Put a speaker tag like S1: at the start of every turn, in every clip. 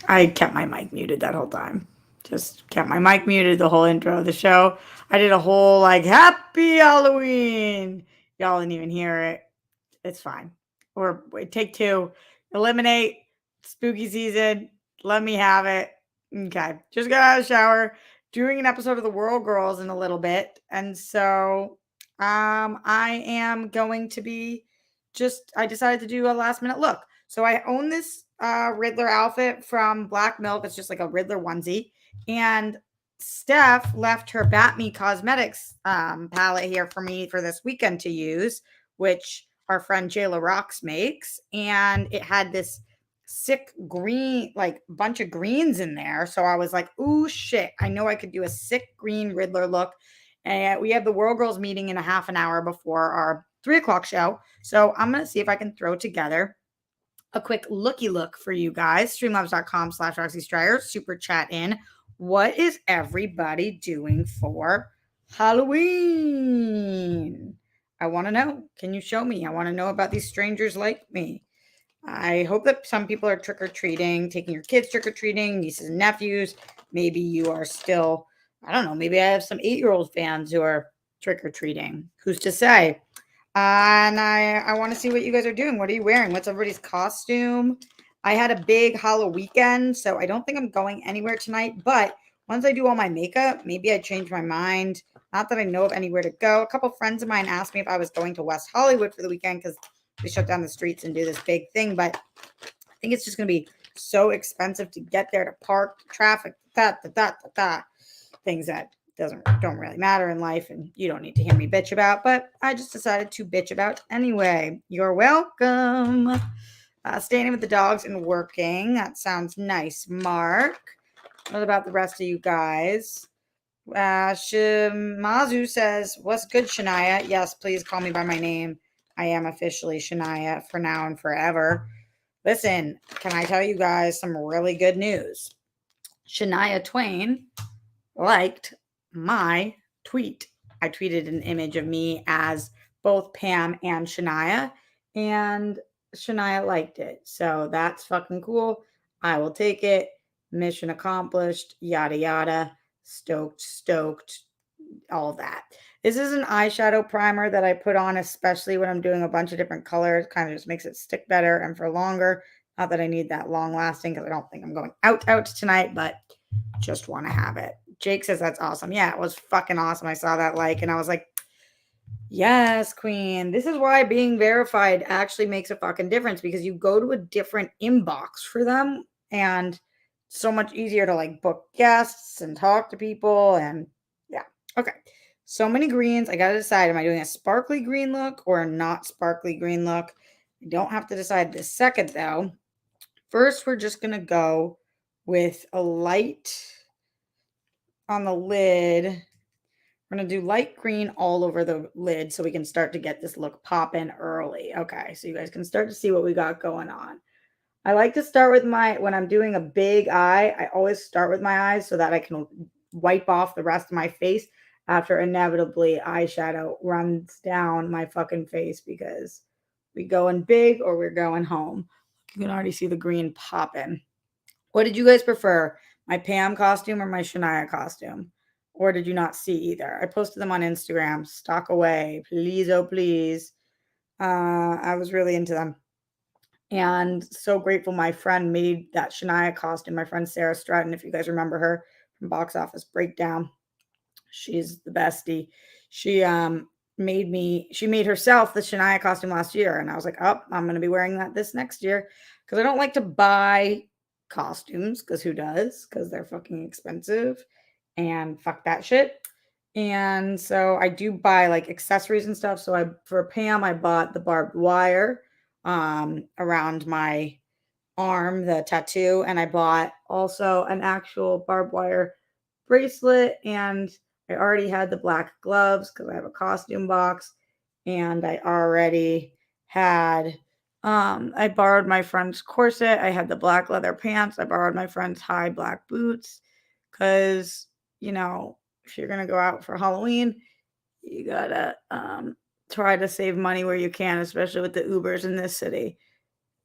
S1: I kept my mic muted that whole time. Just kept my mic muted the whole intro of the show. I did a whole like happy Halloween. Y'all didn't even hear it. It's fine. Or take two. Eliminate spooky season. Let me have it. Okay. Just got out of the shower. Doing an episode of the World Girls in a little bit. And so I am going to be I decided to do a last minute look. So I own this Riddler outfit from Black Milk. It's just like a Riddler onesie. And Steph left her Batme Cosmetics palette here for me for this weekend to use, which our friend Jayla Rocks makes. And it had this sick green, like bunch of greens in there. So I was like, ooh, shit. I know I could do a sick green Riddler look. And we have the World Girls meeting in a half an hour before our 3:00 show. So I'm going to see if I can throw together a quick looky look for you guys. Streamlabs.com/Roxy Stryer. Super chat in. What is everybody doing for Halloween? I want to know. Can you show me? I want to know about these strangers like me. I hope that some people are trick-or-treating, taking your kids trick-or-treating, nieces and nephews. Maybe you are still, I don't know, maybe I have some 8-year-old fans who are trick-or-treating. Who's to say? And I want to see what you guys are doing. What are you wearing? What's everybody's costume? I had a big Halloween weekend, so I don't think I'm going anywhere tonight. But once I do all my makeup, maybe I change my mind. Not that I know of anywhere to go. A couple friends of mine asked me if I was going to West Hollywood for the weekend because they shut down the streets and do this big thing. But I think it's just going to be so expensive to get there, to park, traffic, things that don't really matter in life and you don't need to hear me bitch about, but I just decided to bitch about anyway. You're welcome. Staying with the dogs and working. That sounds nice, Mark. What about the rest of you guys? Shimazu says, what's good, Shania? Yes, please call me by my name. I am officially Shania for now and forever. Listen, can I tell you guys some really good news? Shania Twain liked my tweet. I tweeted an image of me as both Pam and Shania, and Shania liked it. So that's fucking cool. I will take it. Mission accomplished. Yada yada. Stoked. All that. This is an eyeshadow primer that I put on, especially when I'm doing a bunch of different colors. Kind of just makes it stick better and for longer. Not that I need that long lasting because I don't think I'm going out tonight, but just want to have it. Jake says that's awesome. Yeah, it was fucking awesome. I saw that and I was like, yes, queen. This is why being verified actually makes a fucking difference because you go to a different inbox for them and so much easier to book guests and talk to people and yeah. Okay. So many greens. I got to decide, am I doing a sparkly green look or a not sparkly green look? I don't have to decide this second though. First, we're just going to go with a light on the lid. We're going to do light green all over the lid so we can start to get this look popping early. Okay, so you guys can start to see what we got going on. I like to start with when I'm doing a big eye, I always start with my eyes so that I can wipe off the rest of my face after inevitably eyeshadow runs down my fucking face because we going big or we're going home. You can already see the green popping. What did you guys prefer? My Pam costume or my Shania costume? Or did you not see either? I posted them on Instagram. Stock away. Please, oh please. I was really into them. And so grateful my friend made that Shania costume. My friend Sarah Stratton, if you guys remember her from Box Office Breakdown. She's the bestie. She made herself the Shania costume last year. And I was like, oh, I'm going to be wearing that this next year. Because I don't like to buy costumes. Because who does? Because they're fucking expensive. And fuck that shit. And so I do buy accessories and stuff. So for Pam, I bought the barbed wire, around my arm, the tattoo, and I bought also an actual barbed wire bracelet, and I already had the black gloves because I have a costume box, and I already had I borrowed my friend's corset. I had the black leather pants. I borrowed my friend's high black boots because, if you're gonna go out for Halloween, you gotta try to save money where you can, especially with the Ubers in this city.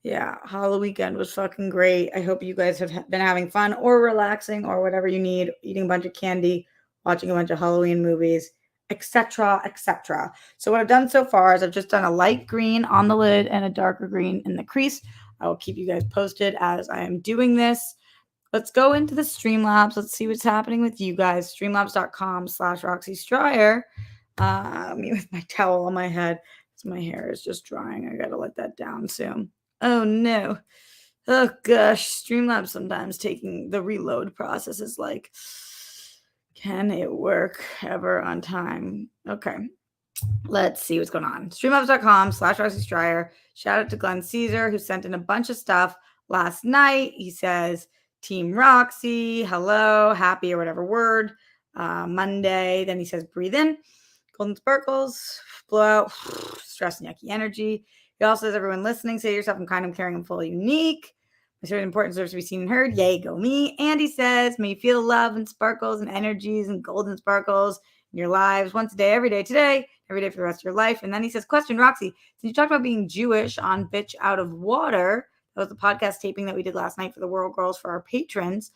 S1: Yeah, Halloween weekend was fucking great. I hope you guys have been having fun or relaxing or whatever you need, eating a bunch of candy, watching a bunch of Halloween movies, etc., etc. So what I've done so far is I've just done a light green on the lid and a darker green in the crease. I will keep you guys posted as I am doing this. Let's go into the Streamlabs. Let's see what's happening with you guys. Streamlabs.com/Roxy Stryer. Me with my towel on my head. My hair is just drying. I gotta let that down soon. Oh no. Oh gosh. Streamlabs sometimes taking the reload process is like, can it work ever on time? Okay. Let's see what's going on. Streamlabs.com/Roxy Stryer. Shout out to Glenn Caesar, who sent in a bunch of stuff last night. He says, Team Roxy, hello, happy or whatever word. Monday. Then he says, breathe in. Golden sparkles, blow out, stress and yucky energy. He also says, everyone listening, say to yourself, I'm kind, I'm caring, I'm fully unique. My certain important deserves to be seen and heard. Yay, go me. And he says, may you feel love and sparkles and energies and golden sparkles in your lives once a day, every day today, every day for the rest of your life. And then he says, question, Roxy, since you talked about being Jewish on Bitch Out of Water, that was the podcast taping that we did last night for the World Girls for our patrons.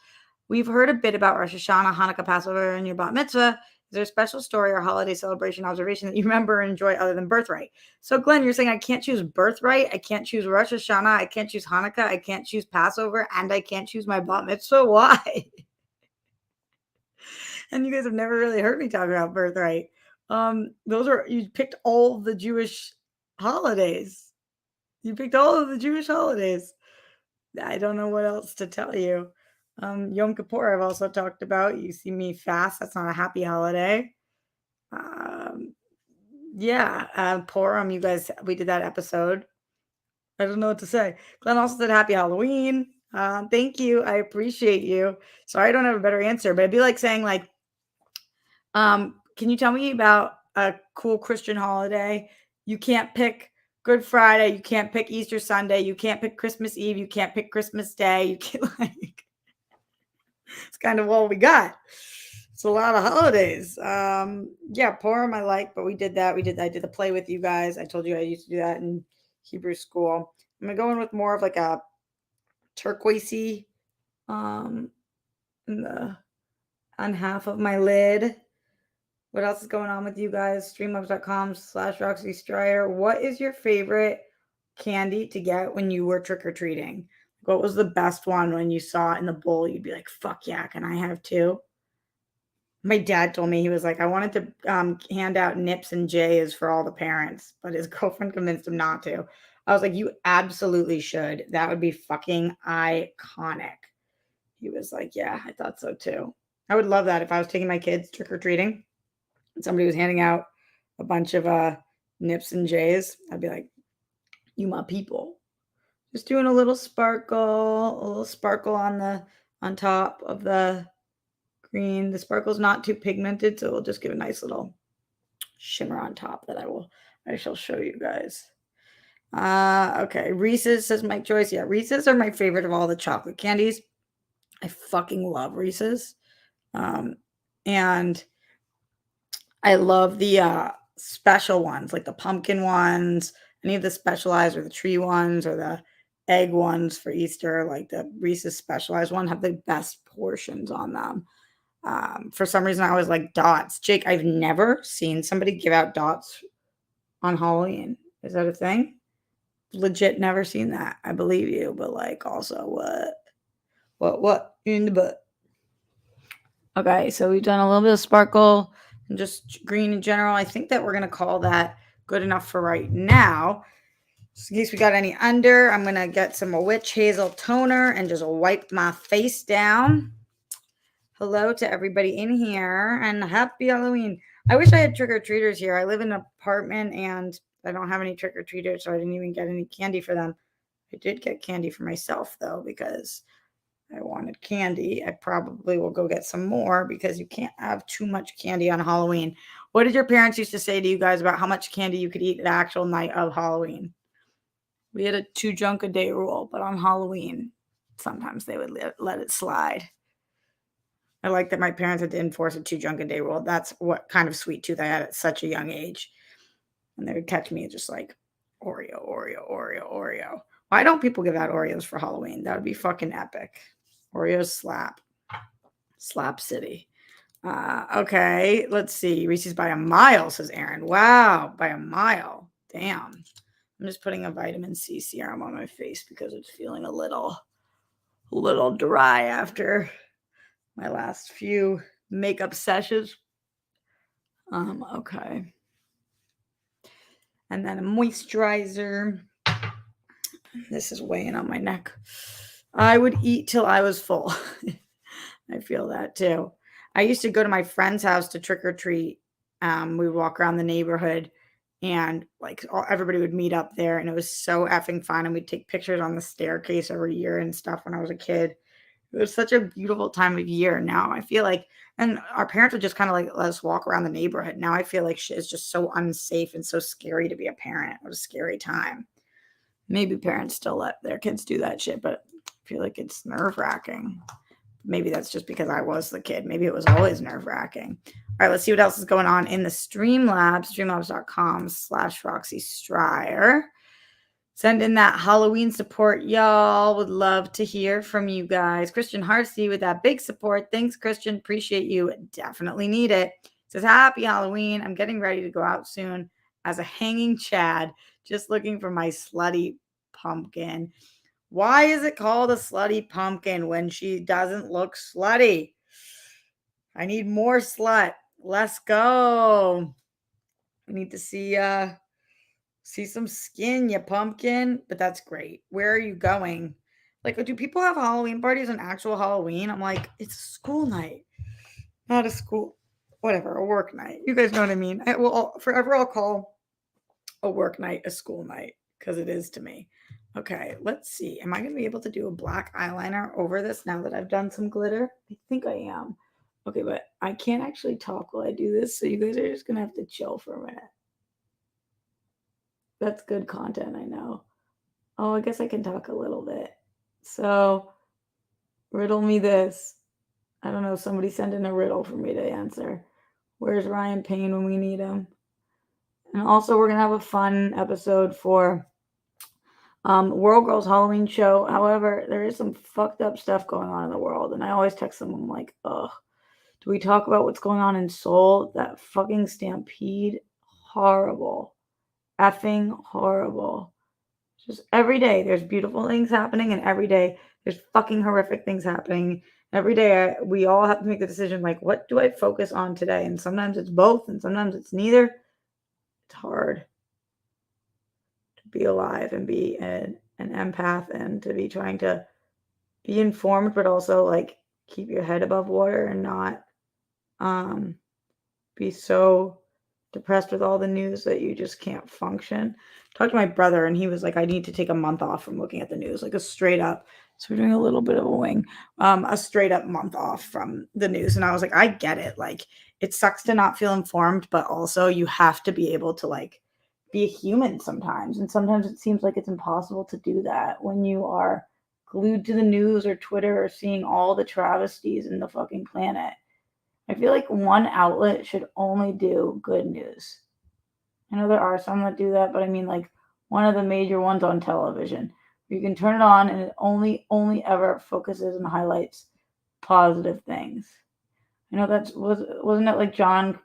S1: We've heard a bit about Rosh Hashanah, Hanukkah, Passover, and your bat mitzvah. Is there a special story or holiday celebration observation that you remember and enjoy other than birthright? So, Glenn, you're saying I can't choose birthright, I can't choose Rosh Hashanah, I can't choose Hanukkah, I can't choose Passover, and I can't choose my bat mitzvah? Why? And you guys have never really heard me talk about birthright. You picked all of the Jewish holidays. You picked all of the Jewish holidays. I don't know what else to tell you. Yom Kippur, I've also talked about. You see me fast. That's not a happy holiday. Purim, you guys, we did that episode. I don't know what to say. Glenn also said happy Halloween. Thank you. I appreciate you. Sorry, I don't have a better answer, but it'd be like saying can you tell me about a cool Christian holiday? You can't pick Good Friday. You can't pick Easter Sunday. You can't pick Christmas Eve. You can't pick Christmas Day. You can't it's kind of all we got. It's a lot of holidays. Purim I like, but we did that. I did the play with you guys. I told you I used to do that in Hebrew school. I'm gonna go in with more of like a turquoisey on half of my lid. What else is going on with you guys? Streamlabs.com/Roxy Stryer. What is your favorite candy to get when you were trick-or-treating? What was the best one when you saw it in the bowl? You'd be like, fuck yeah, can I have two? My dad told me, he was like, I wanted to hand out Nips and J's for all the parents, but his girlfriend convinced him not to. I was like, you absolutely should. That would be fucking iconic. He was like, yeah, I thought so too. I would love that if I was taking my kids trick-or-treating and somebody was handing out a bunch of Nips and J's. I'd be like, you my people. Just doing a little sparkle on top of the green. The sparkle's not too pigmented, so it'll just give a nice little shimmer on top that I shall show you guys. Okay. Reese's, says Mike Joyce. Yeah, Reese's are my favorite of all the chocolate candies. I fucking love Reese's. And I love the special ones, like the pumpkin ones, any of the specialized or the tree ones or the egg ones for Easter, like the Reese's specialized one, have the best portions on them. For some reason, I always like dots. Jake, I've never seen somebody give out dots on Halloween. Is that a thing? Legit never seen that. I believe you, but like also what in the butt? Okay, so we've done a little bit of sparkle and just green in general. I think that we're going to call that good enough for right now. Just in case we got any under, I'm going to get some witch hazel toner and just wipe my face down. Hello to everybody in here and happy Halloween. I wish I had trick-or-treaters here. I live in an apartment and I don't have any trick-or-treaters, so I didn't even get any candy for them. I did get candy for myself, though, because I wanted candy. I probably will go get some more because you can't have too much candy on Halloween. What did your parents used to say to you guys about how much candy you could eat the actual night of Halloween? We had a 2 junk a day rule, but on Halloween, sometimes they would let it slide. I like that my parents had to enforce a 2 junk a day rule. That's what kind of sweet tooth I had at such a young age. And they would catch me just like Oreo, Oreo, Oreo, Oreo. Why don't people give out Oreos for Halloween? That would be fucking epic. Oreos slap. Slap City. Okay, let's see. Reese's by a mile, says Aaron. Wow, by a mile. Damn. I'm just putting a vitamin C serum on my face because it's feeling a little dry after my last few makeup sessions. Okay. And then a moisturizer. This is weighing on my neck. I would eat till I was full. I feel that too. I used to go to my friend's house to trick or treat. We would walk around the neighborhood and like everybody would meet up there, and it was so effing fun. And we'd take pictures on the staircase every year and stuff when I was a kid. It was such a beautiful time of year. Now I feel like, and our parents would just kind of like let us walk around the neighborhood. Now I feel like shit is just so unsafe and so scary to be a parent. It was a scary time. Maybe parents still let their kids do that shit, but I feel like it's nerve-wracking. Maybe that's just because I was the kid. Maybe it was always nerve-wracking. All right, let's see what else is going on in the Streamlabs, streamlabs.com/Roxy Striar. Send in that Halloween support, y'all. Would love to hear from you guys. Christian Harsey with that big support. Thanks, Christian. Appreciate you. Definitely need it. Says, happy Halloween. I'm getting ready to go out soon as a hanging Chad. Just looking for my slutty pumpkin. Why is it called a slutty pumpkin when she doesn't look slutty? I need more slut. Let's go. We need to see some skin, you pumpkin. But that's great. Where are you going? Like, do people have Halloween parties on actual Halloween? I'm like, it's a school night, not a school, whatever, a work night. You guys know what I mean? Forever I'll call a work night a school night because it is to me. Okay, let's see. Am I going to be able to do a black eyeliner over this now that I've done some glitter? I think I am. Okay, but I can't actually talk while I do this, so you guys are just going to have to chill for a minute. That's good content, I know. Oh, I guess I can talk a little bit. So, riddle me this. I don't know, somebody send in a riddle for me to answer. Where's Ryan Payne when we need him? And also, we're going to have a fun episode for World Girls Halloween show. However, there is some fucked up stuff going on in the world. And I always text them, I'm like, ugh, do we talk about what's going on in Seoul? That fucking stampede? Horrible. Effing horrible. Just every day there's beautiful things happening, and every day there's fucking horrific things happening. Every day we all have to make the decision, like, what do I focus on today? And sometimes it's both, and sometimes it's neither. It's hard to be alive and be an empath, and to be trying to be informed, but also like keep your head above water and not be so depressed with all the news that you just can't function. Talked to my brother, and he was like, I need to take a month off from looking at the news, like a straight up. So we're doing a little bit of a wing, a straight up month off from the news. And I was like, I get it. Like, it sucks to not feel informed, but also you have to be able to like be a human sometimes. And sometimes it seems like it's impossible to do that when you are glued to the news or Twitter or seeing all the travesties in the fucking planet. I feel like one outlet should only do good news. I know there are some that do that, but I mean like one of the major ones on television. You can turn it on and it only ever focuses and highlights positive things. I know wasn't it like John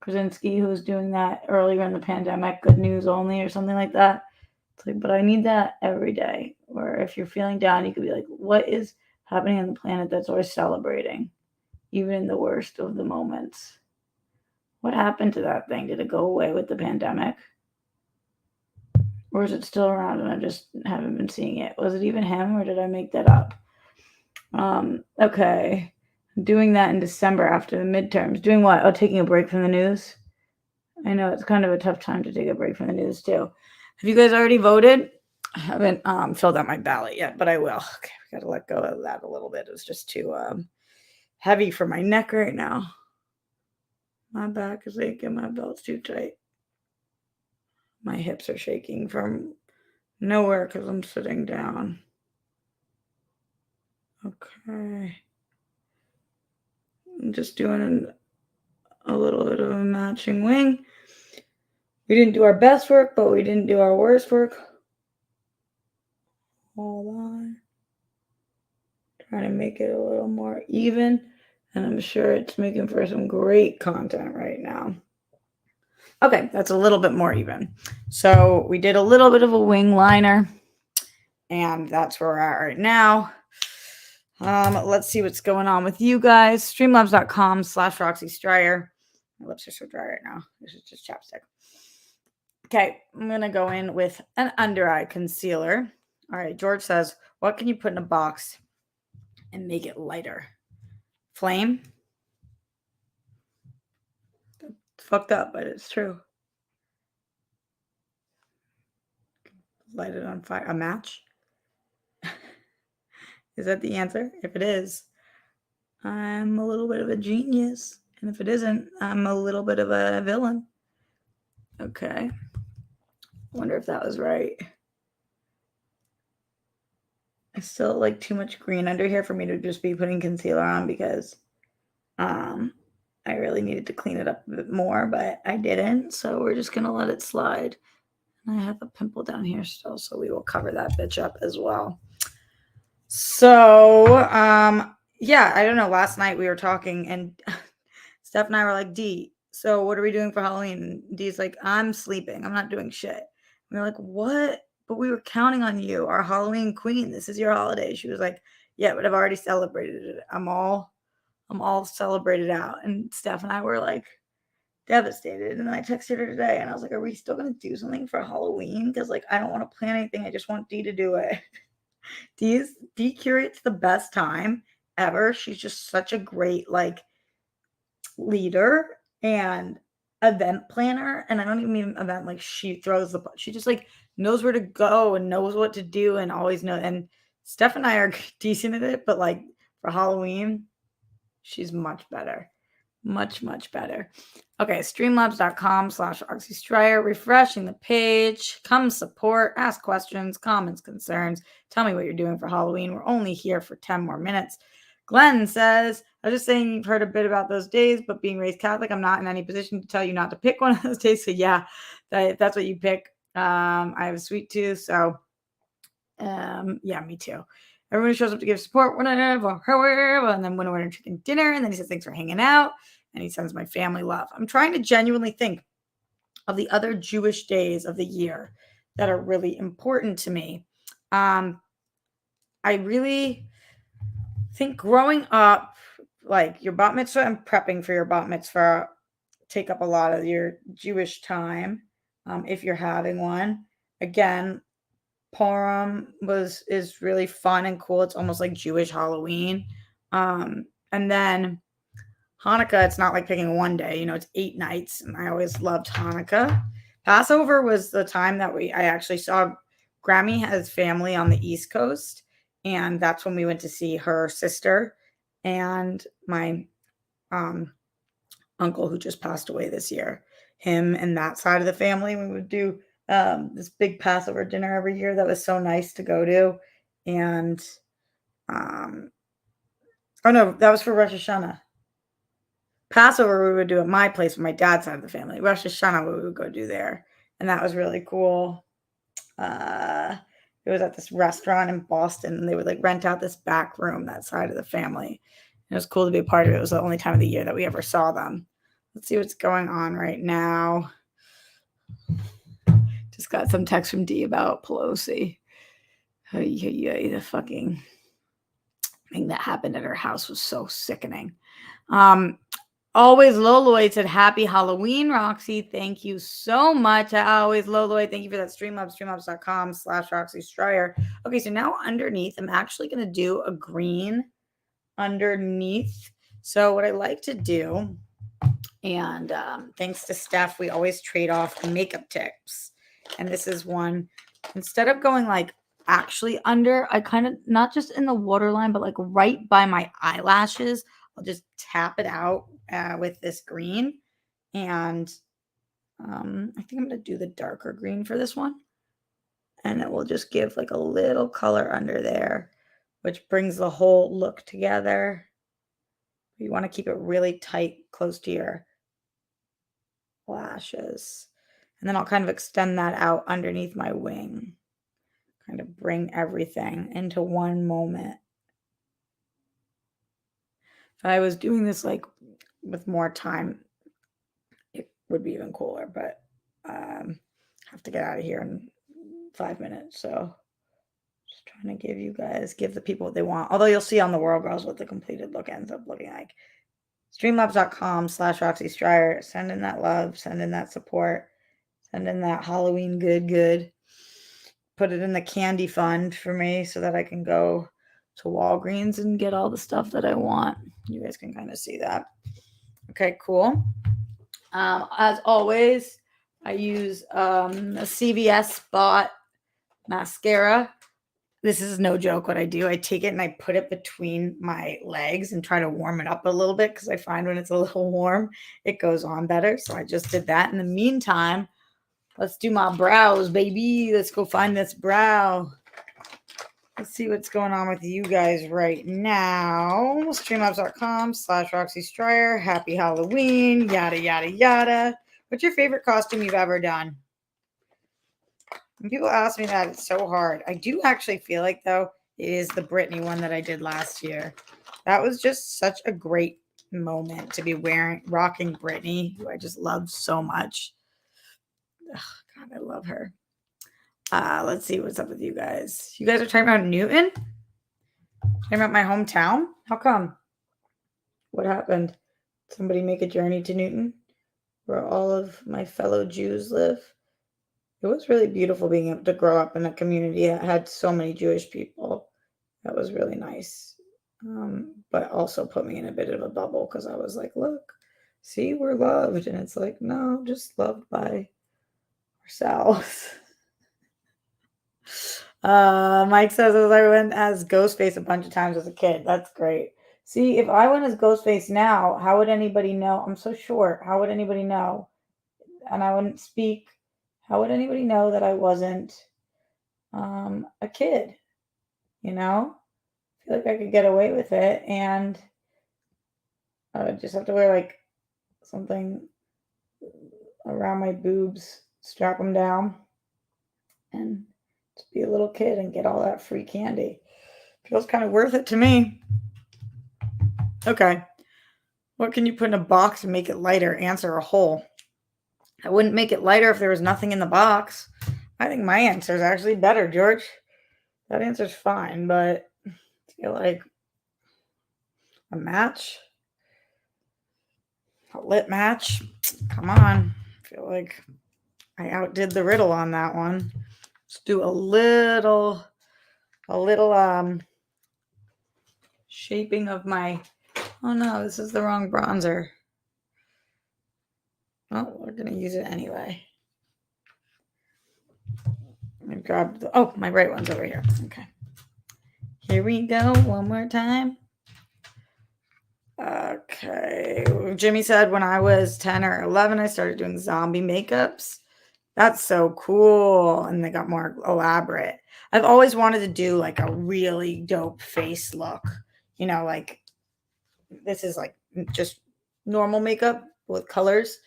S1: Krasinski who was doing that earlier in the pandemic, good news only or something like that. It's like, but I need that every day. Where if you're feeling down, you could be like, what is happening on the planet that's worth celebrating? Even in the worst of the moments. What happened to that thing? Did it go away with the pandemic? Or is it still around and I just haven't been seeing it? Was it even him or did I make that up? Okay. I'm doing that in December after the midterms. Doing what? Oh, taking a break from the news? I know it's kind of a tough time to take a break from the news too. Have you guys already voted? I haven't filled out my ballot yet, but I will. Okay, we gotta let go of that a little bit. It was just too heavy for my neck right now. My back is aching, my belt's too tight. My hips are shaking from nowhere because I'm sitting down. Okay. I'm just doing a little bit of a matching wing. We didn't do our best work, but we didn't do our worst work. Hold on. Trying to make it a little more even. And I'm sure it's making for some great content right now. Okay, that's a little bit more even. So we did a little bit of a wing liner. And that's where we're at right now. Let's see what's going on with you guys. Streamlabs.com/Roxy Stryer. My lips are so dry right now. This is just chapstick. Okay, I'm going to go in with an under eye concealer. All right, George says, what can you put in a box and make it lighter? Flame? It's fucked up, but it's true. Light it on fire. A match? Is that the answer? If it is, I'm a little bit of a genius. And if it isn't, I'm a little bit of a villain. Okay. Wonder if that was right. I still like too much green under here for me to just be putting concealer on because I really needed to clean it up a bit more, but I didn't. So we're just going to let it slide. And I have a pimple down here still, so we will cover that bitch up as well. So, yeah, I don't know. Last night we were talking and Steph and I were like, D, so what are we doing for Halloween? And D's like, I'm sleeping. I'm not doing shit. And we were like, what? But we were counting on you, our Halloween queen. This is your holiday. She was like, yeah, but I've already celebrated it. I'm all celebrated out. And Steph and I were like devastated. And then I texted her today and I was like, are we still going to do something for Halloween? Because like, I don't want to plan anything. I just want D to do it. D curates the best time ever. She's just such a great like leader and event planner. And I don't even mean event like she just like knows where to go and knows what to do and always know. And Steph and I are decent at it, but like for Halloween, she's much better. Much, much better. Okay, streamlabs.com/Roxy Stryer. Refreshing the page. Come support, ask questions, comments, concerns. Tell me what you're doing for Halloween. We're only here for 10 more minutes. Glenn says, I was just saying you've heard a bit about those days, but being raised Catholic, I'm not in any position to tell you not to pick one of those days. So yeah, that's what you pick. I have a sweet tooth, so yeah, me too. Everyone shows up to give support whenever, however, and then when we're chicken dinner, and then he says thanks for hanging out, and he sends my family love. I'm trying to genuinely think of the other Jewish days of the year that are really important to me. I really think growing up, like your bat mitzvah and prepping for your bat mitzvah take up a lot of your Jewish time, if you're having one. Again, Purim is really fun and cool. It's almost like Jewish Halloween. And then Hanukkah, it's not like picking one day, it's 8 nights. And I always loved Hanukkah. Passover was the time that I actually saw Grammy has family on the East Coast. And that's when we went to see her sister and my uncle who just passed away this year. Him and that side of the family, we would do this big Passover dinner every year that was so nice to go to. And oh no, that was for Rosh Hashanah. Passover we would do at my place with my dad's side of the family. Rosh Hashanah we would go do there, and that was really cool. It was at this restaurant in Boston, and they would like rent out this back room, that side of the family. It was cool to be a part of it. It was the only time of the year that we ever saw them. Let's see what's going on right now. Just got some text from D about Pelosi. The fucking thing that happened at her house was so sickening. Always Loloid said, happy Halloween, Roxy. Thank you so much. Always Loloid. Thank you for that. Streamlabs.com/Roxy Stryer. Okay, so now underneath, I'm actually going to do a green underneath. So what I like to do And thanks to Steph, we always trade off the makeup tips. And this is one, instead of going like actually under, I kind of, not just in the waterline, but like right by my eyelashes, I'll just tap it out with this green. And I think I'm going to do the darker green for this one. And it will just give like a little color under there, which brings the whole look together. You want to keep it really tight, close to your lashes. And then I'll kind of extend that out underneath my wing. Kind of bring everything into one moment. If I was doing this like with more time, it would be even cooler, but I have to get out of here in 5 minutes. So just trying to give the people what they want. Although you'll see on the World Girls what the completed look ends up looking like. Streamlabs.com/Roxy Striar. Send in that love, send in that support, send in that Halloween good. Put it in the candy fund for me so that I can go to Walgreens and get all the stuff that I want. You guys can kind of see that. Okay, cool. As always, I use a CVS Spot mascara. This is no joke what I do. I take it and I put it between my legs and try to warm it up a little bit because I find when it's a little warm, it goes on better. So I just did that. In the meantime, let's do my brows, baby. Let's go find this brow. Let's see what's going on with you guys right now. Streamlabs.com/Roxy Striar. Happy Halloween. Yada, yada, yada. What's your favorite costume you've ever done? When people ask me that, it's so hard. I do actually feel like, though, it is the Britney one that I did last year. That was just such a great moment to be rocking Britney, who I just loved so much. Ugh, God, I love her. Let's see what's up with you guys. You guys are talking about Newton? Talking about my hometown? How come? What happened? Somebody make a journey to Newton, where all of my fellow Jews live? It was really beautiful being able to grow up in a community that had so many Jewish people. That was really nice. But also put me in a bit of a bubble because I was like, look, see, we're loved. And it's like, no, just loved by ourselves. Mike says, as I went as Ghostface a bunch of times as a kid. That's great. See, if I went as Ghostface now, how would anybody know? I'm so short. How would anybody know? And I wouldn't speak. How would anybody know that I wasn't a kid? You know? I feel like I could get away with it, and I would just have to wear like something around my boobs, strap them down, and just be a little kid and get all that free candy. Feels kind of worth it to me. Okay. What can you put in a box and make it lighter? Answer: a hole. I wouldn't make it lighter if there was nothing in the box. I think my answer is actually better, George. That answer's fine, but I feel like a match, a lit match. Come on. I feel like I outdid the riddle on that one. Let's do a little shaping of my, oh no, this is the wrong bronzer. Oh, we're going to use it anyway. I grabbed my right one's over here. Okay. Here we go. One more time. Okay. Jimmy said when I was 10 or 11, I started doing zombie makeups. That's so cool. And they got more elaborate. I've always wanted to do like a really dope face look. You know, like this is like just normal makeup with colors.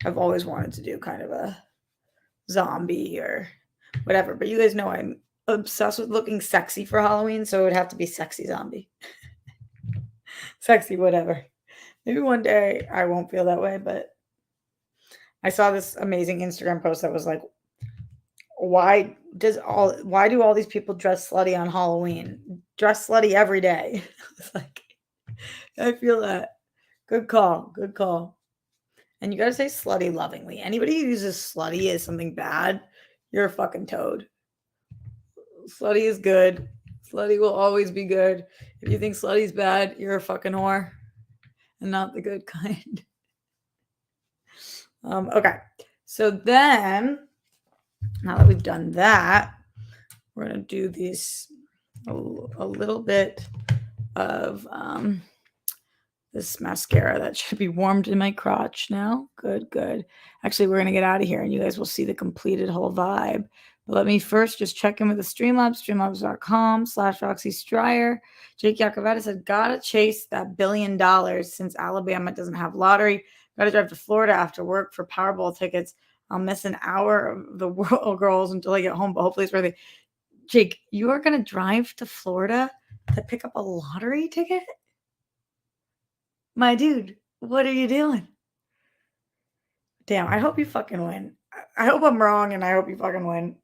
S1: I've always wanted to do kind of a zombie or whatever. But you guys know I'm obsessed with looking sexy for Halloween. So it would have to be sexy zombie. Sexy, whatever. Maybe one day I won't feel that way, but I saw this amazing Instagram post that was like, why do all these people dress slutty on Halloween? Dress slutty every day. It's like, I feel that. Good call. Good call. And you gotta say slutty lovingly. Anybody who uses slutty as something bad, you're a fucking toad. Slutty is good. Slutty will always be good. If you think slutty's bad, you're a fucking whore. And not the good kind. Okay. So then, now that we've done that, we're going to do these a little bit of this mascara that should be warmed in my crotch now. Good. Actually, we're going to get out of here and you guys will see the completed whole vibe. But let me first just check in with the Streamlabs, streamlabs.com/Roxy Stryer. Jake Yacovetta said, gotta chase that $1 billion since Alabama doesn't have lottery. Gotta drive to Florida after work for Powerball tickets. I'll miss an hour of the World Girls until I get home, but hopefully it's worth it. Jake, you are going to drive to Florida to pick up a lottery ticket? My dude, what are you doing? Damn, I hope you fucking win. I hope I'm wrong and I hope you fucking win.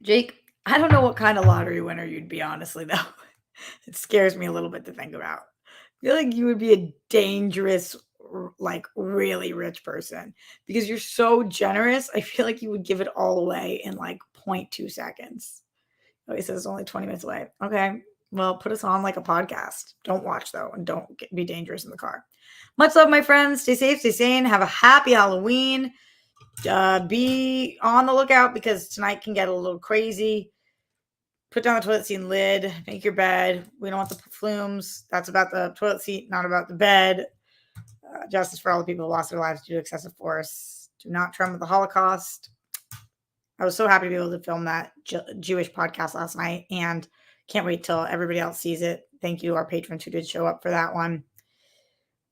S1: Jake, I don't know what kind of lottery winner you'd be, honestly, though. It scares me a little bit to think about. I feel like you would be a dangerous, like really rich person because you're so generous. I feel like you would give it all away in like 0.2 seconds. Oh, he says it's only 20 minutes away. Okay. Well, put us on like a podcast. Don't watch though, and don't be dangerous in the car. Much love, my friends. Stay safe, stay sane. Have a happy Halloween. Be on the lookout because tonight can get a little crazy. Put down the toilet seat and lid. Make your bed. We don't want the flumes. That's about the toilet seat, not about the bed. Justice for all the people who lost their lives due to excessive force. Do not tremble the Holocaust. I was so happy to be able to film that Jewish podcast last night and can't wait till everybody else sees it. Thank you to our patrons who did show up for that one.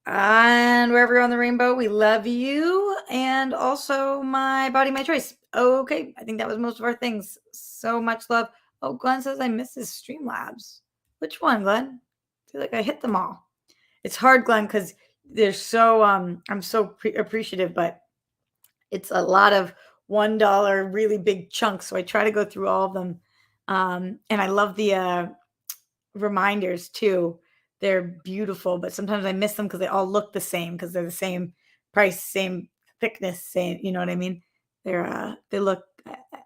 S1: And wherever you're on the rainbow, we love you. And also my body, my choice. Okay. I think that was most of our things. So much love. Oh, Glenn says I miss his Streamlabs. Which one, Glenn? I feel like I hit them all. It's hard, Glenn, because they're so, I'm so appreciative, but it's a lot of $1 really big chunks. So I try to go through all of them. And I love the reminders too. They're beautiful, but sometimes I miss them because they all look the same because they're the same price, same thickness, same, you know what I mean? They look,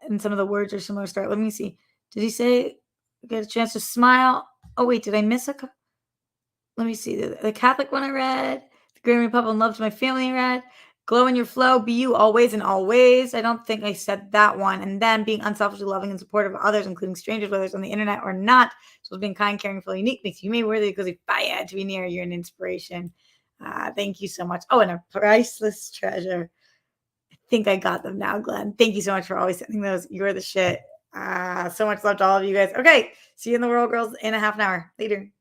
S1: and some of the words are similar. Start. Let me see. Did he say get a chance to smile? Oh wait, did I miss a? Let me see. The Catholic one I read. The Great Republic and Love to My Family I read. Glow in Your Flow, be you always and always. I don't think I said that one. And then being unselfishly loving and supportive of others, including strangers, whether it's on the internet or not. So being kind, caring, full, unique makes you made worthy because if I had to be near, you're an inspiration. Thank you so much. Oh, and a priceless treasure. I think I got them now, Glenn. Thank you so much for always sending those. You're the shit. So much love to all of you guys. Okay. See you in the World Girls in a half an hour. Later.